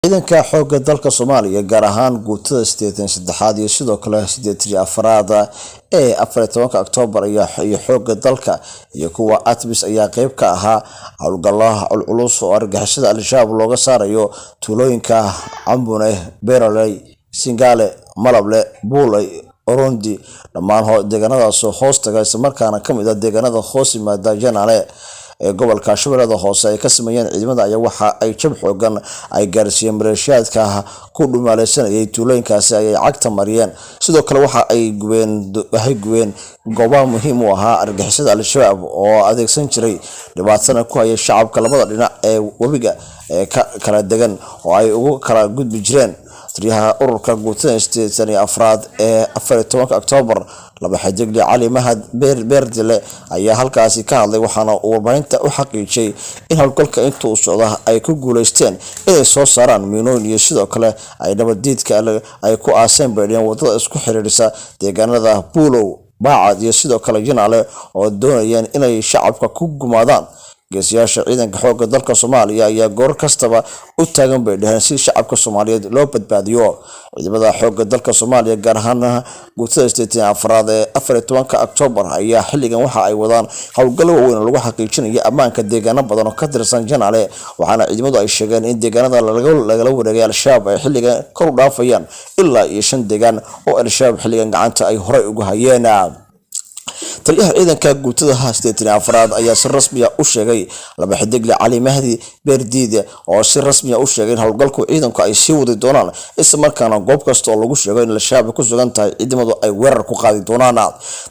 ciidanka xoogga dalka Soomaaliya gaar ahaan guutada 83 iyo sidoo kale 84 ee 14 Oktoobar iyo xoogga dalka iyo kuwa ATMIS ayaa qayb ka ahaa howlgallada culus oo argagixisada Al-Shabaab looga saarayo tuulooyinka Ambune, Beeraley, Singale, Malable, Buulay, Orondi dhammaan deegaanadaas hoostaga isla markaana kamid ah deegaanada hoos yimaada Janaale ee gobolka Shabeellada Hoose ay ka sameeyeen ciidamada ayaa waxa ay jab xoogan ay gaarsiiyeen maleeshiyaadka ku dhumaaleysanayay tuulooyinkaasi ay cagta mariyeen sidoo kale waxa ay gubeen goobaha muhiim u ahaa argagixisada Al-Shabaab oo adeegsan jiray dhibaatana ku hayay shacabka labada dhinac ee wabiga kala degan oo ay ugu kala gudbi jireen taliyaha ururka guutada 84 ee 14 Oktoobar laba xiddigle Cali Mahad Beerdile ayaa halkaasi ka hadlay waxaana uu warbaahinta u xaqiijiyay in howlgalka intuu socda ay ku guuleysteen inay soo saaraan miinooyin iyo sidoo kale ay nabadiidka ay ku aaseen beedheen wadada isku xiriirisa deegaanada Buulow, Baacad iyo sidoo kale Janaale oo doonayeen inay shacabka ku gumaadaan geesiyaasha ciidanka xoogga dalka Soomaaliya ayaa goor kastaba u taagan beedhahan si shacabka Soomaaliyeed loo badbaadiyo ciidamada xoogga dalka Soomaaliya gaar ahaan guutada 84 ee 14 Oktoobar ayaa xilligan waxa ay wadaan howlgallo weyn oo lagu xaqiijinayo ammaanka deegaano badan oo ka tirsan Janaale waxaana ciidamadu ay sheegeen in deegaanada lagala wareegay Al-Shabaab ay xilligan kor u dhaafayaan ilaa 5 deegaan oo Al-Shabaab xilligan gacanta ay horay ugu hayeen taliyaha ciidanka guutada 84 ayaa si rasmi ah u sheegay laba xiddigle Cali Mahdi Beerdile oo si rasmi ah u sheegay in howlgalku ciidanku ay sii wadi doonaan isla markaana goob kasta oo lagu sheego in Al-Shabaab ku sugan tahay ciidamadu ay weerar ku qaadi doonaan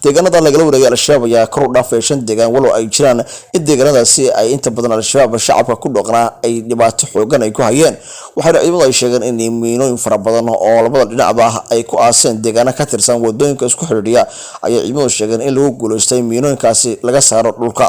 deegaanada lagala wareegay Al-Shabaab ayaa kor u dhaafay 5 deegaan walow ay jiraan in deegaanadaasi ay inta badan Al-Shabaab shacabka ku dhaqnaa ay dhibaato xoogan ay ku hayeen waxaana ciidamadu ay sheegeen in miinooyin fara badan oo labada dhinacba ay ku aaseen deegaano ka tirsan wadooyinka isku xiriiriya ayay ciidamadu sheegeen in lagu guuleystay miinooyinkaasi laga saaro dhulka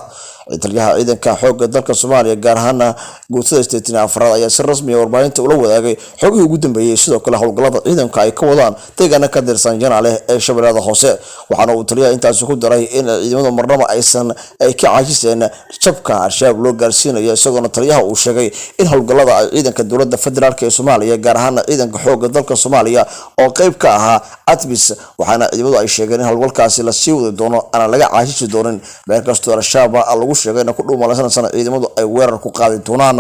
taliyaha ciidanka xoogga dalka Soomaaliya gaar ahaan guutada 84 ayaa si rasmi ah warbaahinta ula wadaagay xogihii ugu dambeeyay sidoo kale howlgallada ciidanka ay ka wadaan deegaano ka tirsan Janaale ee Shabeellada Hoose waxaana uu taliyaha intaas ku daray in ciidamada marnaba aysan ka caajiseen jabka Al-Shabaab loo gaarsiinayo isagoo taliyaha uu sheegay in howlgallada ay ciidanka dowladda federaalka ee Soomaaliya gaar ahaan ciidanka xoogga dalka Soomaaliya oo qayb ka ahaa ATMIS waxaana ciidamadu ay sheegeen in howlgalkaasi la sii wadi doono aan laga caajisi doonin meel kastoo Al-Shabaab lagu sheegayna ku dhuumalaysan ciidamadu ay weerar ku qaadi doonaan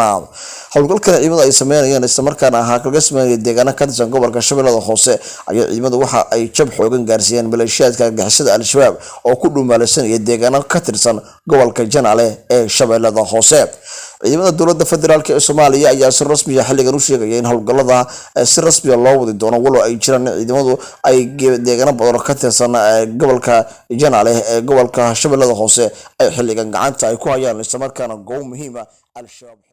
howlgalka ciidamadu ay sameeyeen isla markaana ahaa kaga sameeyay deegaano ka tirsan gobolka Shabeellada Hoose ayaa ciidamadu waxa ay jab xoogan gaarsiiyeen maleeshiyaadka argagixisada Al-Shabaab oo ku dhuumalaysan deegaano ka tirsan gobolka Janaale ee Shabeellada Hoose ciidamada dowladda federaalka ee Soomaaliya ayaa si rasmi ah xilligan u sheegay in howlgallada si rasmi ah loo wadi doono walow ay jiraan ciidamadu ay deegaano badan oo ka tirsan gobolka Janaale ee gobolka Shabeellada Hoose ay xilligan gacanta ay ku hayaan isla markaana goob muhiim ah Al-Shabaab